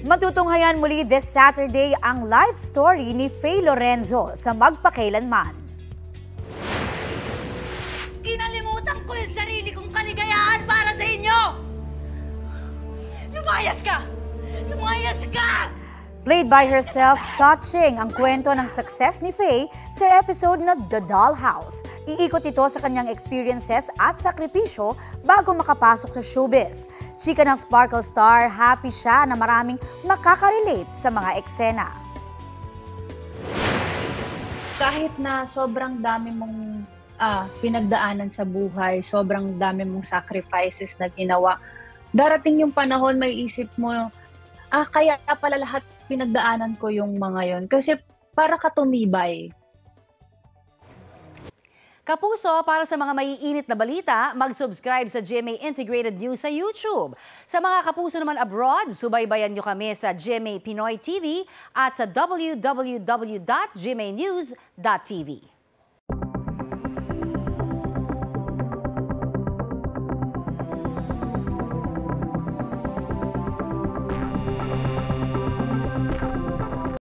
Matutunghayan muli this Saturday ang life story ni Faye Lorenzo sa Magpakailanman. Kinalimutan ko yung sarili kong kaligayahan para sa inyo! Lumayas ka! Lumayas ka! Played by herself, touching ang kwento ng success ni Faye sa episode na The Dollhouse. Iikot ito sa kanyang experiences at sakripisyo bago makapasok sa showbiz. Chika ng Sparkle Star, happy siya na maraming makaka-relate sa mga eksena. Kahit na sobrang dami mong pinagdaanan sa buhay, sobrang dami mong sacrifices na ginawa, darating yung panahon may isip mo, kaya pala lahat pinagdaanan ko yung mga yon kasi para ka tumibay. Kapuso, para sa mga maiinit na balita, mag-subscribe sa GMA Integrated News sa YouTube. Sa mga kapuso naman abroad, subaybayan nyo kami sa GMA Pinoy TV at sa www.gmanews.tv.